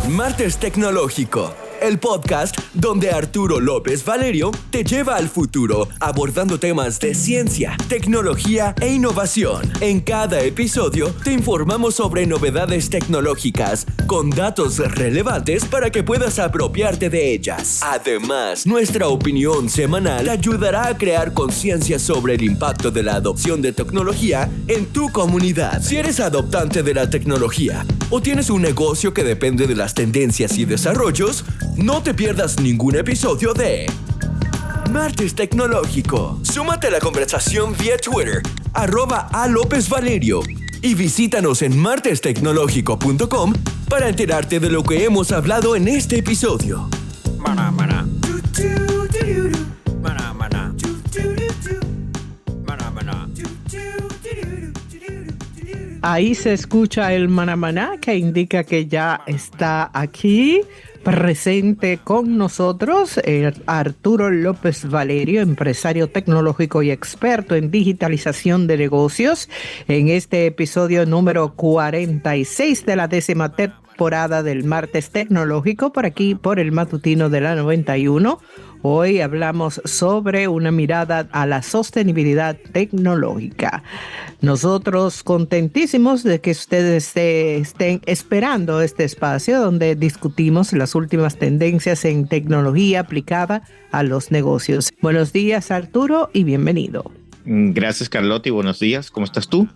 Martes Tecnológico, el podcast donde Arturo López Valerio te lleva al futuro abordando temas de ciencia, tecnología e innovación. En cada episodio te informamos sobre novedades tecnológicas con datos relevantes para que puedas apropiarte de ellas. Además, nuestra opinión semanal te ayudará a crear conciencia sobre el impacto de la adopción de tecnología en tu comunidad. Si eres adoptante de la tecnología o tienes un negocio que depende de las tendencias y desarrollos, no te pierdas ningún episodio de Martes Tecnológico. Súmate a la conversación vía Twitter, @alopezvalerio, y visítanos en martestecnológico.com para enterarte de lo que hemos hablado en este episodio. Maná, maná. Ahí se escucha el manamaná que indica que ya está aquí presente con nosotros Arturo López Valerio, empresario tecnológico y experto en digitalización de negocios, en este episodio número 46 de la 10ª temporada del Martes Tecnológico, por aquí por el matutino de la 91. Hoy hablamos sobre una mirada a la sostenibilidad tecnológica. Nosotros contentísimos de que ustedes estén esperando este espacio donde discutimos las últimas tendencias en tecnología aplicada a los negocios. Buenos días, Arturo, y bienvenido. Gracias, Carlotti. Buenos días. ¿Cómo estás tú?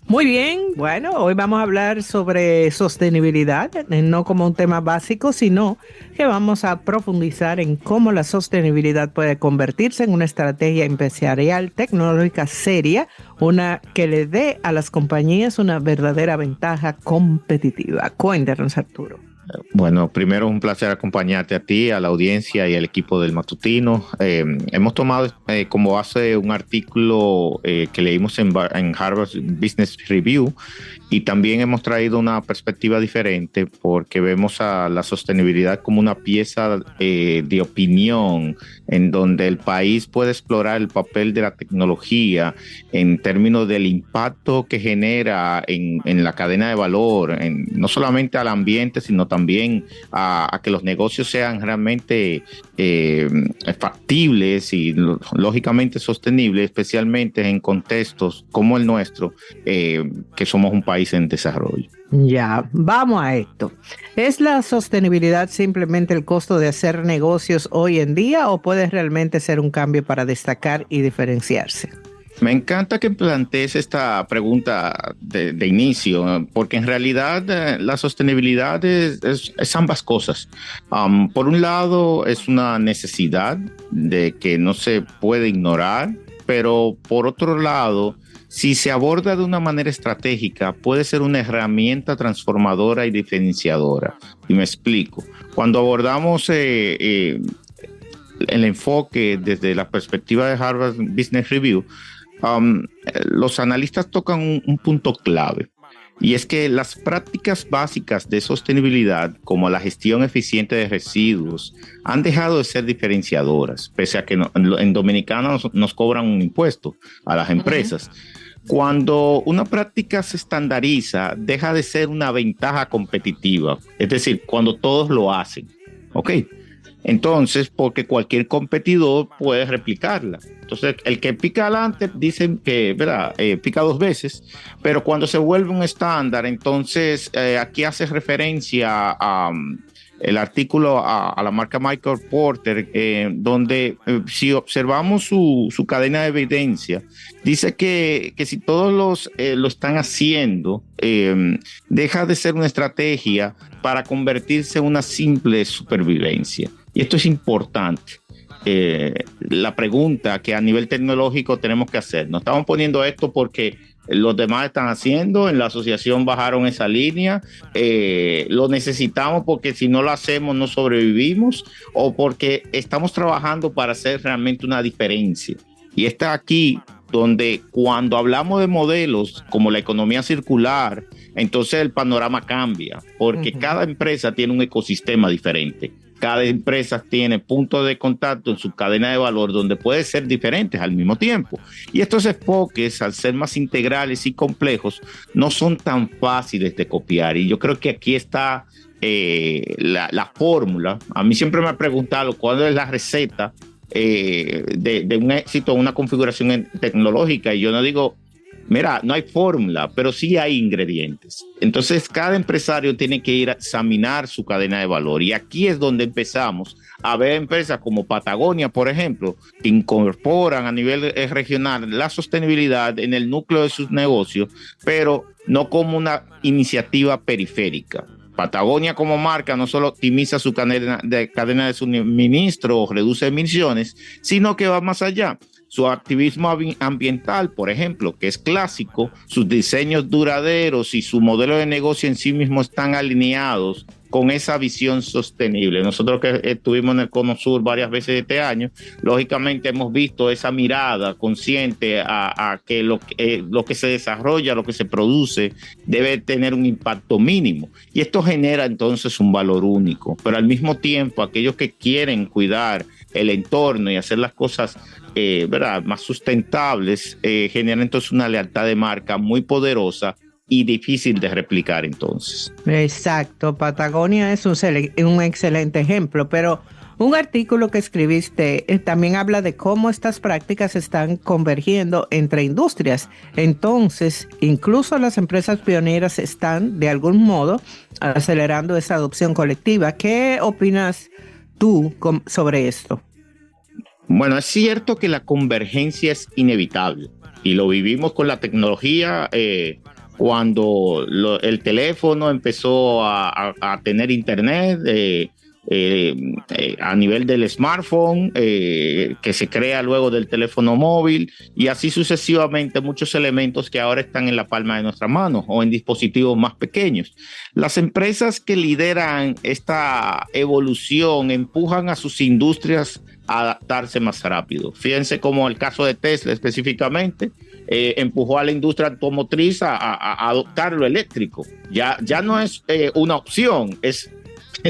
Muy bien, bueno, hoy vamos a hablar sobre sostenibilidad, no como un tema básico, sino que vamos a profundizar en cómo la sostenibilidad puede convertirse en una estrategia empresarial tecnológica seria, una que le dé a las compañías una verdadera ventaja competitiva. Cuéntanos, Arturo. Bueno, primero un placer acompañarte a ti, a la audiencia y al equipo del matutino. Hemos tomado como base un artículo que leímos en Harvard Business Review, y también hemos traído una perspectiva diferente porque vemos a la sostenibilidad como una pieza de opinión en donde el país puede explorar el papel de la tecnología en términos del impacto que genera en la cadena de valor, no solamente al ambiente, sino también a que los negocios sean realmente factibles y lógicamente sostenibles, especialmente en contextos como el nuestro, que somos un país en desarrollo. Ya, vamos a esto. ¿Es la sostenibilidad simplemente el costo de hacer negocios hoy en día o puede realmente ser un cambio para destacar y diferenciarse? Me encanta que plantees esta pregunta de inicio, porque en realidad la sostenibilidad es ambas cosas. Por un lado, es una necesidad de que no se puede ignorar, pero por otro lado, si se aborda de una manera estratégica, puede ser una herramienta transformadora y diferenciadora. Y me explico. Cuando abordamos el enfoque desde la perspectiva de Harvard Business Review, los analistas tocan un punto clave, y es que las prácticas básicas de sostenibilidad, como la gestión eficiente de residuos, han dejado de ser diferenciadoras, pese a que en Dominicana nos cobran un impuesto a las empresas. Cuando una práctica se estandariza, deja de ser una ventaja competitiva, es decir, cuando todos lo hacen, ¿ok? Entonces, porque cualquier competidor puede replicarla. Entonces, el que pica adelante dicen que, ¿verdad? Pica dos veces, pero cuando se vuelve un estándar, entonces aquí hace referencia a el artículo a la marca Michael Porter, donde si observamos su cadena de evidencia, dice que si todos lo están haciendo, deja de ser una estrategia para convertirse en una simple supervivencia. Y esto es importante. La pregunta que a nivel tecnológico tenemos que hacer, nos estamos poniendo esto porque los demás están haciendo, en la asociación bajaron esa línea, lo necesitamos porque si no lo hacemos no sobrevivimos, o porque estamos trabajando para hacer realmente una diferencia. Y está aquí donde cuando hablamos de modelos como la economía circular, entonces el panorama cambia, porque cada empresa tiene un ecosistema diferente. cada empresa tiene puntos de contacto en su cadena de valor donde pueden ser diferentes al mismo tiempo. Y estos enfoques, al ser más integrales y complejos, no son tan fáciles de copiar. Y yo creo que aquí está la fórmula. A mí siempre me han preguntado cuál es la receta de un éxito, una configuración tecnológica, y yo no digo, mira, no hay fórmula, pero sí hay ingredientes. Entonces, cada empresario tiene que ir a examinar su cadena de valor. Y aquí es donde empezamos a ver empresas como Patagonia, por ejemplo, que incorporan a nivel regional la sostenibilidad en el núcleo de sus negocios, pero no como una iniciativa periférica. Patagonia como marca no solo optimiza su cadena de suministro o reduce emisiones, sino que va más allá. Su activismo ambiental, por ejemplo, que es clásico, sus diseños duraderos y su modelo de negocio en sí mismo están alineados con esa visión sostenible. Nosotros que estuvimos en el Cono Sur varias veces este año, lógicamente hemos visto esa mirada consciente a que lo que se desarrolla, lo que se produce, debe tener un impacto mínimo. Y esto genera entonces un valor único. Pero al mismo tiempo, aquellos que quieren cuidar el entorno y hacer las cosas ¿verdad?, más sustentables, generan entonces una lealtad de marca muy poderosa y difícil de replicar entonces. Exacto, Patagonia es un excelente ejemplo, pero un artículo que escribiste también habla de cómo estas prácticas están convergiendo entre industrias. Entonces, incluso las empresas pioneras están, de algún modo, acelerando esa adopción colectiva. ¿Qué opinas tú sobre esto? Bueno, es cierto que la convergencia es inevitable y lo vivimos con la tecnología. Cuando el teléfono empezó a tener internet a nivel del smartphone, que se crea luego del teléfono móvil, y así sucesivamente muchos elementos que ahora están en la palma de nuestra mano o en dispositivos más pequeños. Las empresas que lideran esta evolución empujan a sus industrias a adaptarse más rápido. Fíjense como el caso de Tesla específicamente, empujó a la industria automotriz a adoptar lo eléctrico. Ya no es una opción, es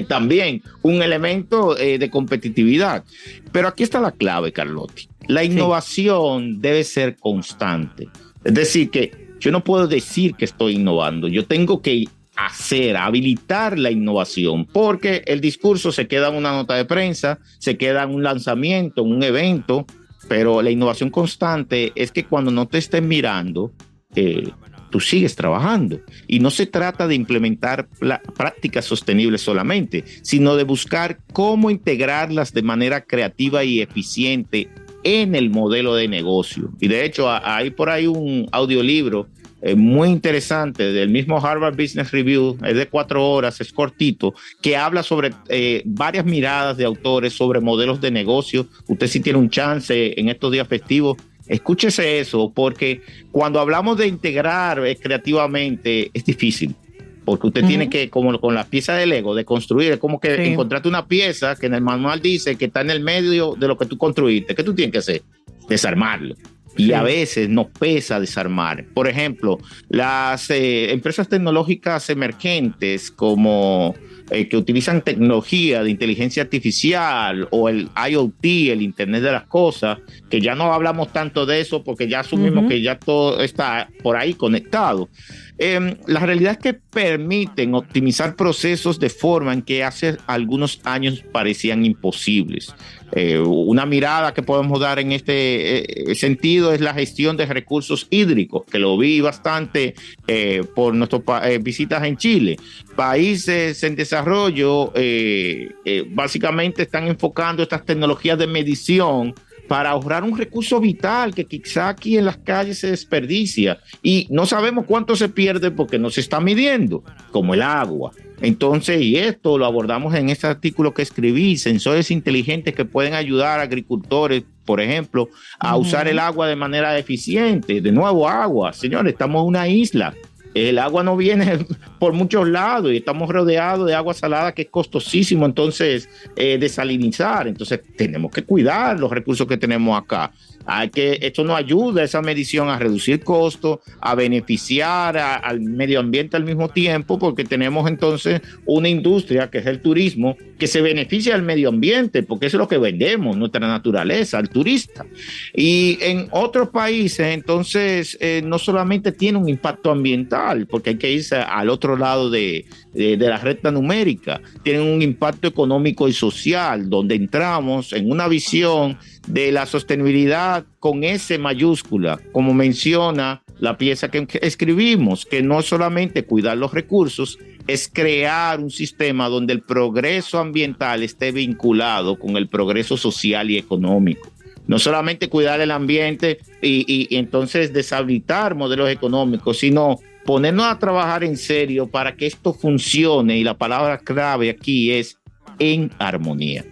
también un elemento de competitividad. Pero aquí está la clave, Carlotti. La innovación debe ser constante. Es decir, que yo no puedo decir que estoy innovando, yo tengo que habilitar la innovación, porque el discurso se queda en una nota de prensa, se queda en un lanzamiento, en un evento, pero la innovación constante es que cuando no te estén mirando, tú sigues trabajando. Y no se trata de implementar prácticas sostenibles solamente, sino de buscar cómo integrarlas de manera creativa y eficiente en el modelo de negocio. Y de hecho, hay por ahí un audiolibro muy interesante del mismo Harvard Business Review, es de 4 horas, es cortito, que habla sobre varias miradas de autores sobre modelos de negocio. Usted, si tiene un chance en estos días festivos, escúchese eso, porque cuando hablamos de integrar creativamente es difícil, porque usted tiene que, como con las piezas de Lego, de construir, es como que encontraste una pieza que en el manual dice que está en el medio de lo que tú construiste. ¿Qué tú tienes que hacer? Desarmarlo. Y a veces nos pesa desarmar. Por ejemplo, las empresas tecnológicas emergentes como que utilizan tecnología de inteligencia artificial o el IoT, el Internet de las Cosas, que ya no hablamos tanto de eso porque ya asumimos que ya todo está por ahí conectado. La realidad es que permiten optimizar procesos de forma en que hace algunos años parecían imposibles. Una mirada que podemos dar en este sentido es la gestión de recursos hídricos, que lo vi bastante por nuestras visitas en Chile. Países en desarrollo básicamente están enfocando estas tecnologías de medición para ahorrar un recurso vital que quizá aquí en las calles se desperdicia y no sabemos cuánto se pierde porque no se está midiendo, como el agua. Entonces, y esto lo abordamos en este artículo que escribí, sensores inteligentes que pueden ayudar a agricultores, por ejemplo, a usar el agua de manera eficiente. De nuevo, agua. Señores, estamos en una isla. El agua no viene por muchos lados y estamos rodeados de agua salada, que es costosísimo entonces desalinizar. Entonces tenemos que cuidar los recursos que tenemos acá. Esto nos ayuda, esa medición, a reducir costos, a beneficiar al medio ambiente al mismo tiempo, porque tenemos entonces una industria que es el turismo, que se beneficia al medio ambiente, porque eso es lo que vendemos, nuestra naturaleza, al turista. Y en otros países, entonces, no solamente tiene un impacto ambiental, porque hay que irse al otro lado de la recta numérica, tienen un impacto económico y social, donde entramos en una visión de la sostenibilidad con S mayúscula, como menciona la pieza que escribimos, que no solamente cuidar los recursos, es crear un sistema donde el progreso ambiental esté vinculado con el progreso social y económico. No solamente cuidar el ambiente y entonces deshabilitar modelos económicos, sino ponernos a trabajar en serio para que esto funcione, y la palabra clave aquí es en armonía.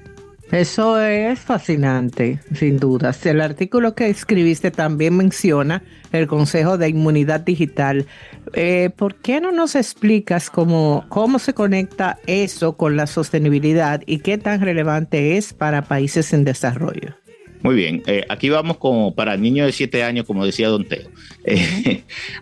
Eso es fascinante, sin dudas. El artículo que escribiste también menciona el Consejo de Inmunidad Digital. ¿Por qué no nos explicas cómo se conecta eso con la sostenibilidad y qué tan relevante es para países en desarrollo? Muy bien, aquí vamos como para niños de 7 años, como decía Don Teo,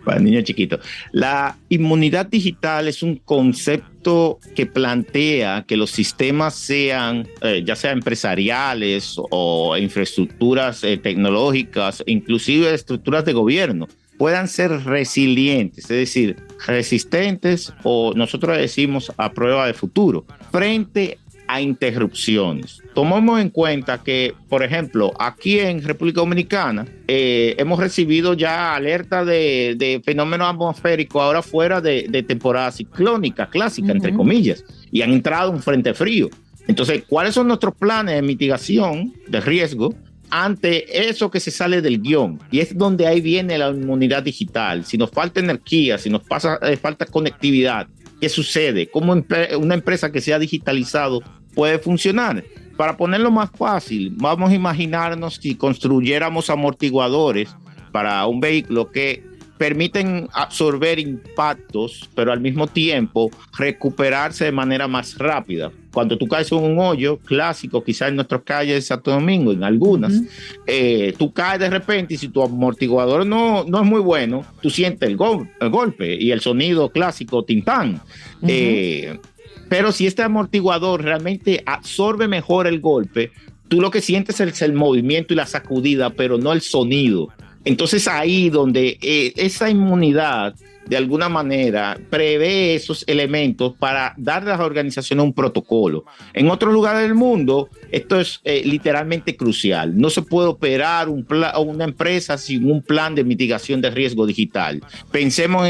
para niños chiquitos. La inmunidad digital es un concepto que plantea que los sistemas sean, ya sea empresariales o infraestructuras tecnológicas, inclusive estructuras de gobierno, puedan ser resilientes, es decir, resistentes, o nosotros decimos a prueba de futuro, frente a interrupciones. Tomemos en cuenta que, por ejemplo, aquí en República Dominicana hemos recibido ya alerta de fenómenos atmosféricos ahora fuera de temporada ciclónica clásica, entre comillas, y han entrado un frente frío. Entonces, ¿cuáles son nuestros planes de mitigación de riesgo ante eso que se sale del guión? Y es donde ahí viene la inmunidad digital. Si nos falta energía, si nos falta conectividad, ¿qué sucede? ¿Cómo una empresa que se ha digitalizado puede funcionar? Para ponerlo más fácil, vamos a imaginarnos si construyéramos amortiguadores para un vehículo que permiten absorber impactos, pero al mismo tiempo recuperarse de manera más rápida. Cuando tú caes en un hoyo clásico, quizás en nuestras calles de Santo Domingo, en algunas, tú caes de repente, y si tu amortiguador no es muy bueno, tú sientes el golpe y el sonido clásico tintán. Pero si este amortiguador realmente absorbe mejor el golpe, tú lo que sientes es el movimiento y la sacudida, pero no el sonido. Entonces ahí donde esa inmunidad de alguna manera prevé esos elementos para darle a las organizaciones un protocolo. En otros lugares del mundo esto es literalmente crucial. No se puede operar una empresa sin un plan de mitigación de riesgo digital. Pensemos,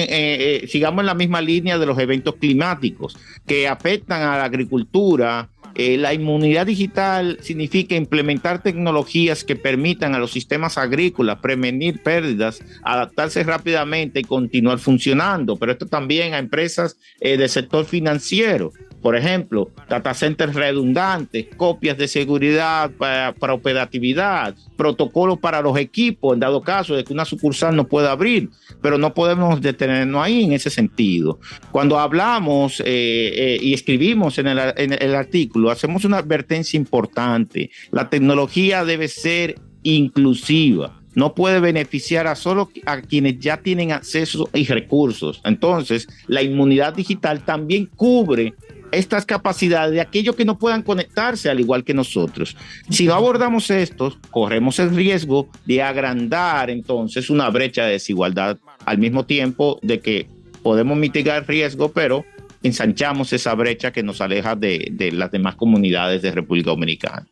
sigamos en la misma línea de los eventos climáticos que afectan a la agricultura. La inmunidad digital significa implementar tecnologías que permitan a los sistemas agrícolas prevenir pérdidas, adaptarse rápidamente y continuar funcionando. Pero esto también a empresas del sector financiero. Por ejemplo, data centers redundantes, copias de seguridad para operatividad, protocolos para los equipos, en dado caso de que una sucursal no pueda abrir, pero no podemos detenernos ahí en ese sentido. Cuando hablamos y escribimos en el artículo, hacemos una advertencia importante. La tecnología debe ser inclusiva. No puede beneficiar solo a quienes ya tienen acceso y recursos. Entonces, la inmunidad digital también cubre estas capacidades de aquellos que no puedan conectarse al igual que nosotros. Si no abordamos estos, corremos el riesgo de agrandar entonces una brecha de desigualdad, al mismo tiempo de que podemos mitigar riesgo, pero ensanchamos esa brecha que nos aleja de las demás comunidades de República Dominicana.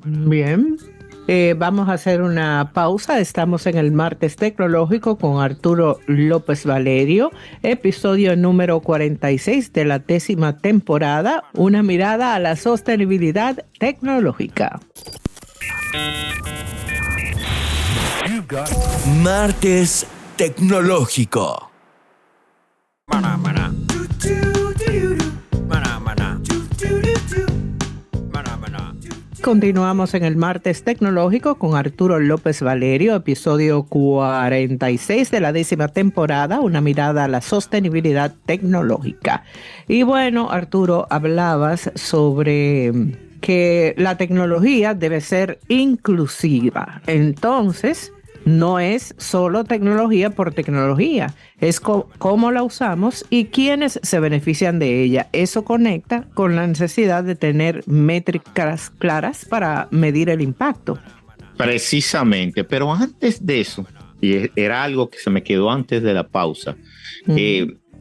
Bien. Vamos a hacer una pausa. Estamos en el Martes Tecnológico con Arturo López Valerio, episodio número 46 de la 10ª temporada, una mirada a la sostenibilidad tecnológica. Martes Tecnológico. Continuamos en el Martes Tecnológico con Arturo López Valerio, episodio 46 de la 10ª temporada, una mirada a la sostenibilidad tecnológica. Y bueno, Arturo, hablabas sobre que la tecnología debe ser inclusiva. Entonces, no es solo tecnología por tecnología, es cómo la usamos y quiénes se benefician de ella. Eso conecta con la necesidad de tener métricas claras para medir el impacto. Precisamente, pero antes de eso, y era algo que se me quedó antes de la pausa,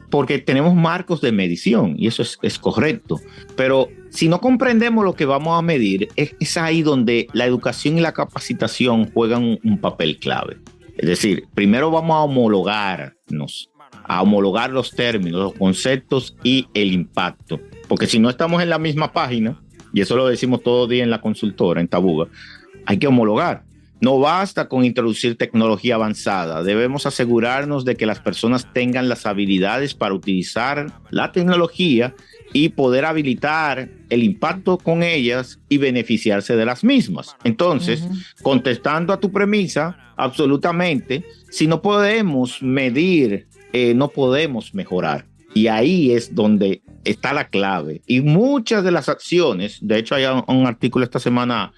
porque tenemos marcos de medición y eso es correcto, pero si no comprendemos lo que vamos a medir, es ahí donde la educación y la capacitación juegan un papel clave. Es decir, primero vamos a homologarnos, a homologar los términos, los conceptos y el impacto, porque si no estamos en la misma página, y eso lo decimos todo día en la consultora, en Tabuga, hay que homologar. No basta con introducir tecnología avanzada, debemos asegurarnos de que las personas tengan las habilidades para utilizar la tecnología y poder habilitar el impacto con ellas y beneficiarse de las mismas. Entonces, contestando a tu premisa, absolutamente, si no podemos medir, no podemos mejorar. Y ahí es donde está la clave. Y muchas de las acciones, de hecho hay un artículo esta semana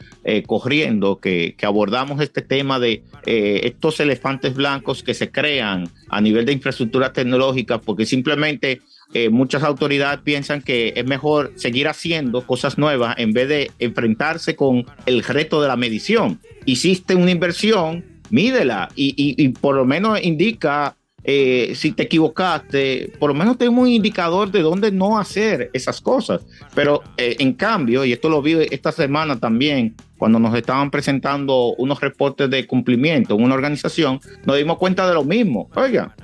corriendo que abordamos este tema de estos elefantes blancos que se crean a nivel de infraestructura tecnológica porque simplemente muchas autoridades piensan que es mejor seguir haciendo cosas nuevas en vez de enfrentarse con el reto de la medición. Hiciste una inversión, mídela y por lo menos indica si te equivocaste, por lo menos tenemos un indicador de dónde no hacer esas cosas. Pero en cambio, y esto lo vi esta semana también, cuando nos estaban presentando unos reportes de cumplimiento en una organización, nos dimos cuenta de lo mismo. Oiga,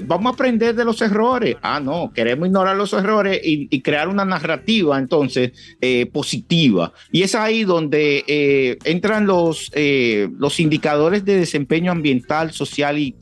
vamos a aprender de los errores. No, queremos ignorar los errores y crear una narrativa entonces positiva. Y es ahí donde entran los indicadores de desempeño ambiental, social y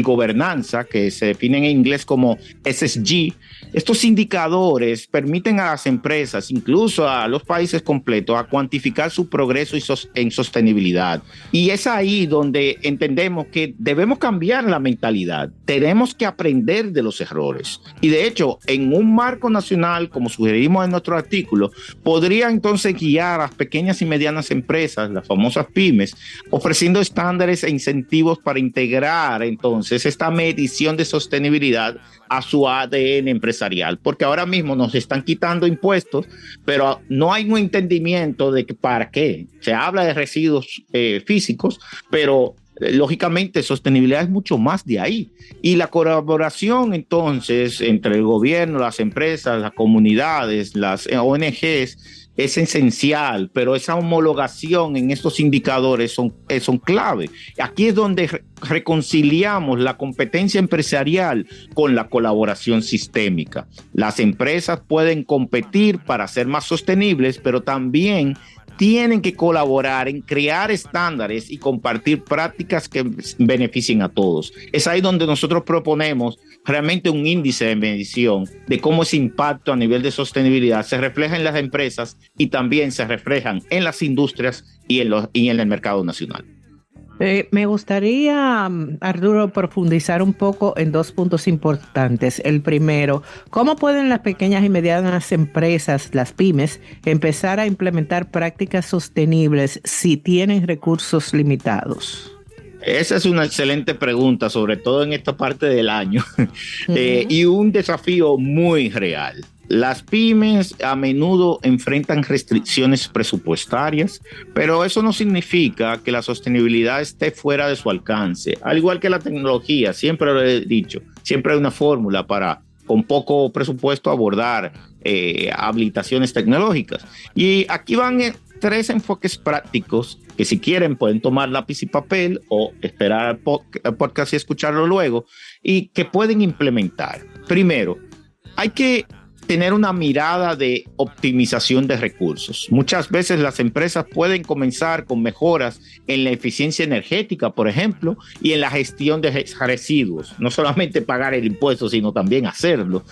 gobernanza, que se definen en inglés como SSG. Estos indicadores permiten a las empresas, incluso a los países completos, a cuantificar su progreso en sostenibilidad. Y es ahí donde entendemos que debemos cambiar la mentalidad. Tenemos que aprender de los errores. Y de hecho, en un marco nacional, como sugerimos en nuestro artículo, podría entonces guiar a las pequeñas y medianas empresas, las famosas pymes, ofreciendo estándares e incentivos para integrar entonces esta medición de sostenibilidad a su ADN empresarial, porque ahora mismo nos están quitando impuestos, pero no hay un entendimiento de que para qué. Se habla de residuos físicos, pero lógicamente sostenibilidad es mucho más de ahí. Y la colaboración entonces entre el gobierno, las empresas, las comunidades, las ONGs es esencial, pero esa homologación en estos indicadores son clave. Aquí es donde reconciliamos la competencia empresarial con la colaboración sistémica. Las empresas pueden competir para ser más sostenibles, pero también tienen que colaborar en crear estándares y compartir prácticas que beneficien a todos. Es ahí donde nosotros proponemos realmente un índice de medición de cómo ese impacto a nivel de sostenibilidad se refleja en las empresas y también se reflejan en las industrias y en el mercado nacional. Me gustaría, Arturo, profundizar un poco en dos puntos importantes. El primero, ¿cómo pueden las pequeñas y medianas empresas, las pymes, empezar a implementar prácticas sostenibles si tienen recursos limitados? Esa es una excelente pregunta, sobre todo en esta parte del año, y un desafío muy real. Las pymes a menudo enfrentan restricciones presupuestarias, pero eso no significa que la sostenibilidad esté fuera de su alcance. Al igual que la tecnología, siempre lo he dicho, siempre hay una fórmula para, con poco presupuesto, abordar habilitaciones tecnológicas. Y aquí van tres enfoques prácticos que si quieren pueden tomar lápiz y papel o esperar al podcast y escucharlo luego, y que pueden implementar. Primero, hay que tener una mirada de optimización de recursos. Muchas veces las empresas pueden comenzar con mejoras en la eficiencia energética, por ejemplo, y en la gestión de residuos. No solamente pagar el impuesto, sino también hacerlo.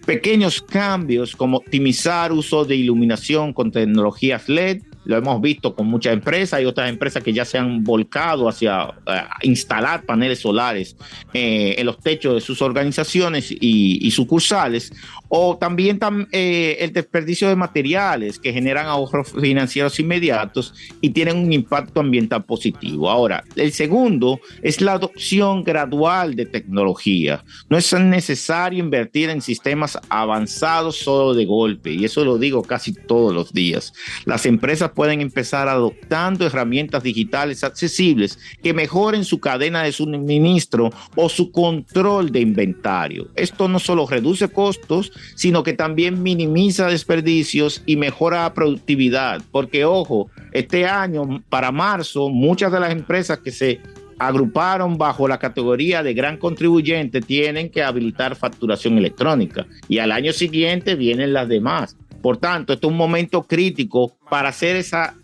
Pequeños cambios como optimizar uso de iluminación con tecnologías LED lo hemos visto con muchas empresas. Hay otras empresas que ya se han volcado hacia instalar paneles solares en los techos de sus organizaciones y sucursales, o también el desperdicio de materiales que generan ahorros financieros inmediatos y tienen un impacto ambiental positivo. Ahora, el segundo es la adopción gradual de tecnología. No es necesario invertir en sistemas avanzados solo de golpe, y eso lo digo casi todos los días. Las empresas pueden empezar adoptando herramientas digitales accesibles que mejoren su cadena de suministro o su control de inventario. Esto no solo reduce costos, sino que también minimiza desperdicios y mejora la productividad. Porque, ojo, este año, para marzo, muchas de las empresas que se agruparon bajo la categoría de gran contribuyente tienen que habilitar facturación electrónica, y al año siguiente vienen las demás. Por tanto, esto es un momento crítico para hacer esa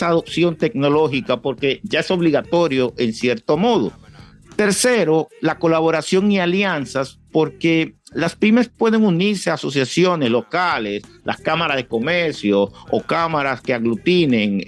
adopción tecnológica, porque ya es obligatorio en cierto modo. Tercero, la colaboración y alianzas, porque las pymes pueden unirse a asociaciones locales, las cámaras de comercio o cámaras que aglutinen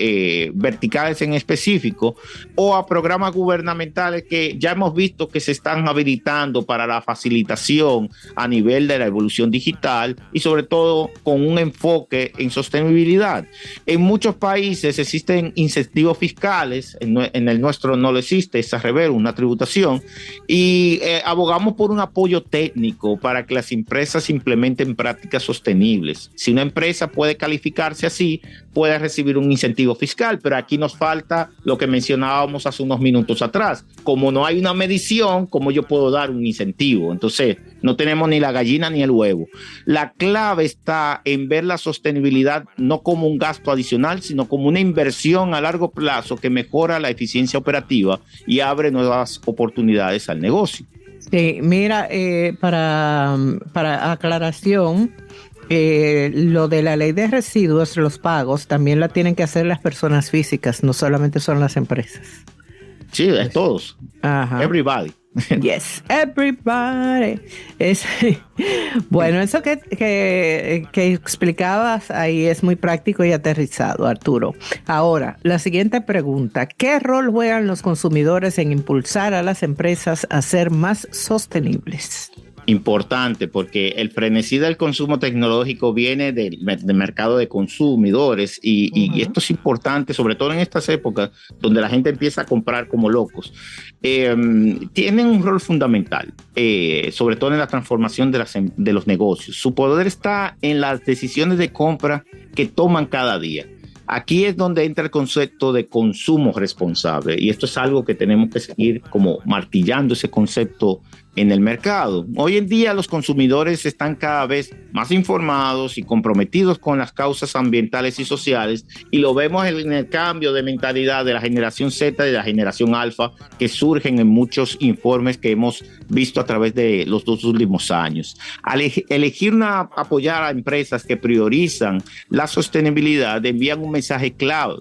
verticales en específico, o a programas gubernamentales que ya hemos visto que se están habilitando para la facilitación a nivel de la evolución digital y sobre todo con un enfoque en sostenibilidad. En muchos países existen incentivos fiscales, en el nuestro no lo existe, es al revés, una tributación, y abogamos por un apoyo técnico para que las empresas implementen prácticas sostenibles. Si una empresa puede calificarse así, puede recibir un incentivo fiscal, pero aquí nos falta lo que mencionábamos hace unos minutos atrás. Como no hay una medición, ¿cómo yo puedo dar un incentivo? Entonces, no tenemos ni la gallina ni el huevo. La clave está en ver la sostenibilidad no como un gasto adicional, sino como una inversión a largo plazo que mejora la eficiencia operativa y abre nuevas oportunidades al negocio. Sí, mira, para aclaración, lo de la ley de residuos, los pagos, también la tienen que hacer las personas físicas, no solamente son las empresas. Sí, es todos. Ajá. Everybody. Yes, everybody. Bueno, eso que explicabas ahí es muy práctico y aterrizado, Arturo. Ahora, la siguiente pregunta: ¿qué rol juegan los consumidores en impulsar a las empresas a ser más sostenibles? Importante, porque el frenesí del consumo tecnológico viene del mercado de consumidores y esto es importante, sobre todo en estas épocas donde la gente empieza a comprar como locos. Tienen un rol fundamental, sobre todo en la transformación de los negocios. Su poder está en las decisiones de compra que toman cada día. Aquí es donde entra el concepto de consumo responsable, y esto es algo que tenemos que seguir como martillando ese concepto en el mercado. Hoy en día los consumidores están cada vez más informados y comprometidos con las causas ambientales y sociales, y lo vemos en el cambio de mentalidad de la generación Z y de la generación Alfa que surgen en muchos informes que hemos visto a través de los 2 últimos años. Al elegir apoyar a empresas que priorizan la sostenibilidad, envían un mensaje clave,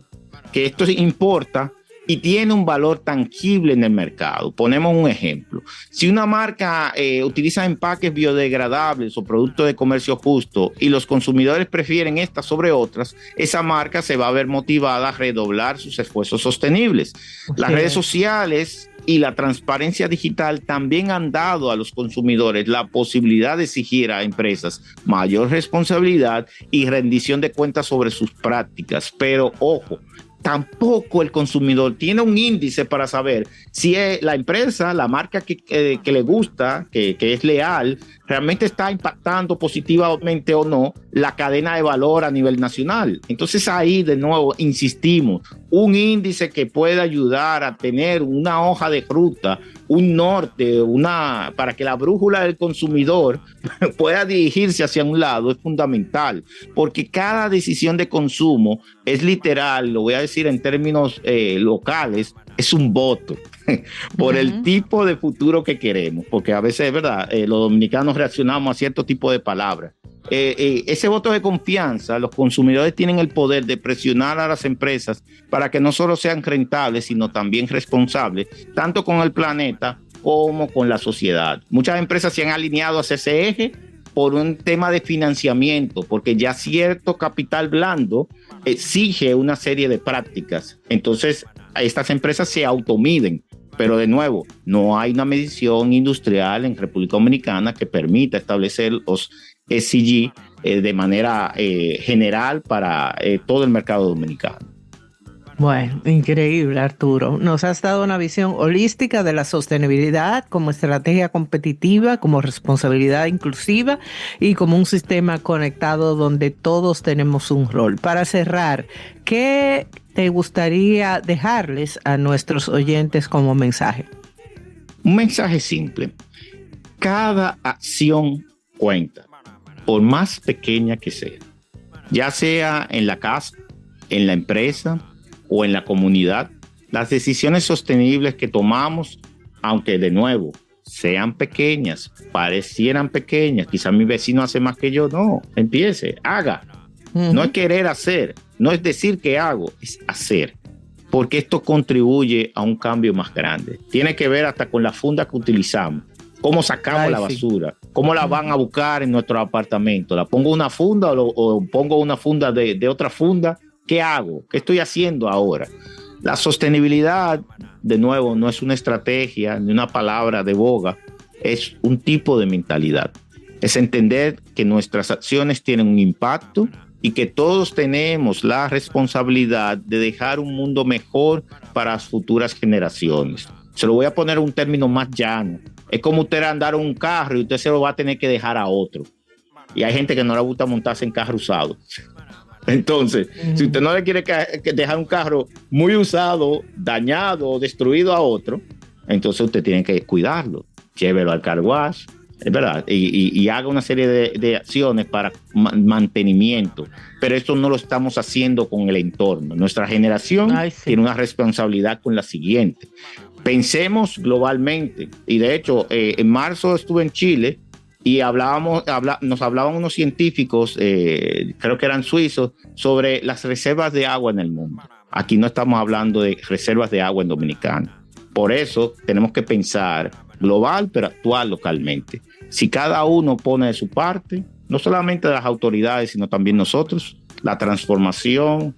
que esto importa y tiene un valor tangible en el mercado. Ponemos un ejemplo. Si una marca utiliza empaques biodegradables o productos de comercio justo y los consumidores prefieren estas sobre otras, esa marca se va a ver motivada a redoblar sus esfuerzos sostenibles. Las redes sociales y la transparencia digital también han dado a los consumidores la posibilidad de exigir a empresas mayor responsabilidad y rendición de cuentas sobre sus prácticas. Pero, ojo, tampoco el consumidor tiene un índice para saber si la empresa, la marca que le gusta, que es leal, realmente está impactando positivamente o no la cadena de valor a nivel nacional. Entonces ahí de nuevo insistimos, un índice que pueda ayudar a tener una hoja de ruta, un norte, para que la brújula del consumidor pueda dirigirse hacia un lado es fundamental, porque cada decisión de consumo es literal, lo voy a decir en términos locales, es un voto por el tipo de futuro que queremos, porque a veces es verdad, los dominicanos reaccionamos a cierto tipo de palabras. Ese voto de confianza, los consumidores tienen el poder de presionar a las empresas para que no solo sean rentables, sino también responsables, tanto con el planeta como con la sociedad. Muchas empresas se han alineado hacia ese eje por un tema de financiamiento, porque ya cierto capital blando exige una serie de prácticas. Entonces, estas empresas se automiden. Pero de nuevo, no hay una medición industrial en República Dominicana que permita establecer los ESG de manera general para todo el mercado dominicano. Bueno, increíble, Arturo. Nos has dado una visión holística de la sostenibilidad como estrategia competitiva, como responsabilidad inclusiva y como un sistema conectado donde todos tenemos un rol. Para cerrar, ¿qué te gustaría dejarles a nuestros oyentes como mensaje? Un mensaje simple. Cada acción cuenta, por más pequeña que sea, ya sea en la casa, en la empresa o en la comunidad. Las decisiones sostenibles que tomamos, aunque de nuevo sean pequeñas, parecieran pequeñas, quizás mi vecino hace más que yo, no, empiece, haga. No es querer hacer, no es decir que hago, es hacer, porque esto contribuye a un cambio más grande. Tiene que ver hasta con la funda que utilizamos, cómo sacamos la basura, cómo la van a buscar en nuestro apartamento. ¿La pongo una funda o pongo una funda de otra funda? ¿Qué hago? ¿Qué estoy haciendo ahora? La sostenibilidad, de nuevo, no es una estrategia ni una palabra de boga, es un tipo de mentalidad. Es entender que nuestras acciones tienen un impacto y que todos tenemos la responsabilidad de dejar un mundo mejor para las futuras generaciones. Se lo voy a poner un término más llano. Es como usted andar en un carro y usted se lo va a tener que dejar a otro. Y hay gente que no le gusta montarse en carro usado. Entonces, si usted no le quiere dejar un carro muy usado, dañado o destruido a otro, entonces usted tiene que cuidarlo. Llévelo al car wash, es verdad, y haga una serie de acciones para mantenimiento. Pero esto no lo estamos haciendo con el entorno. Nuestra generación tiene una responsabilidad con la siguiente. Pensemos globalmente. Y de hecho, en marzo estuve en Chile y nos hablaban unos científicos, creo que eran suizos, sobre las reservas de agua en el mundo. Aquí no estamos hablando de reservas de agua en Dominicana. Por eso tenemos que pensar global, pero actuar localmente. Si cada uno pone de su parte, no solamente las autoridades, sino también nosotros, la transformación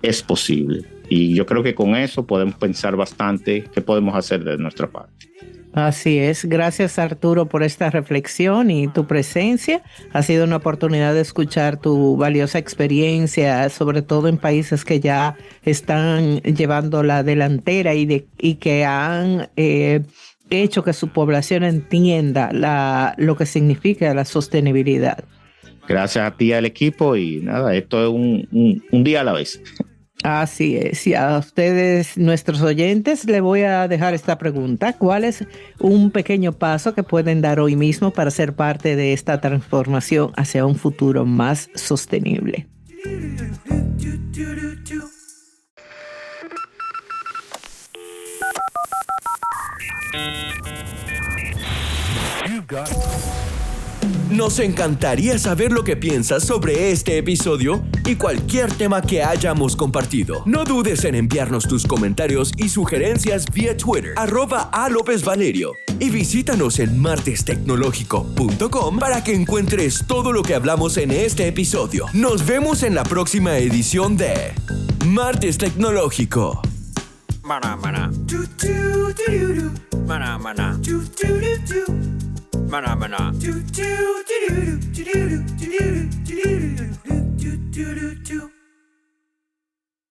es posible. Y yo creo que con eso podemos pensar bastante qué podemos hacer de nuestra parte. Así es. Gracias, Arturo, por esta reflexión y tu presencia. Ha sido una oportunidad de escuchar tu valiosa experiencia, sobre todo en países que ya están llevando la delantera y que han hecho que su población entienda lo que significa la sostenibilidad. Gracias a ti, al equipo, y nada, esto es un día a la vez. Así es. Y a ustedes, nuestros oyentes, le voy a dejar esta pregunta. ¿Cuál es un pequeño paso que pueden dar hoy mismo para ser parte de esta transformación hacia un futuro más sostenible? Nos encantaría saber lo que piensas sobre este episodio y cualquier tema que hayamos compartido. No dudes en enviarnos tus comentarios y sugerencias vía Twitter, @alopezvalerio. Y visítanos en martestecnológico.com para que encuentres todo lo que hablamos en este episodio. Nos vemos en la próxima edición de Martes Tecnológico. Mana, mana. Mana, mana. Mana, mana.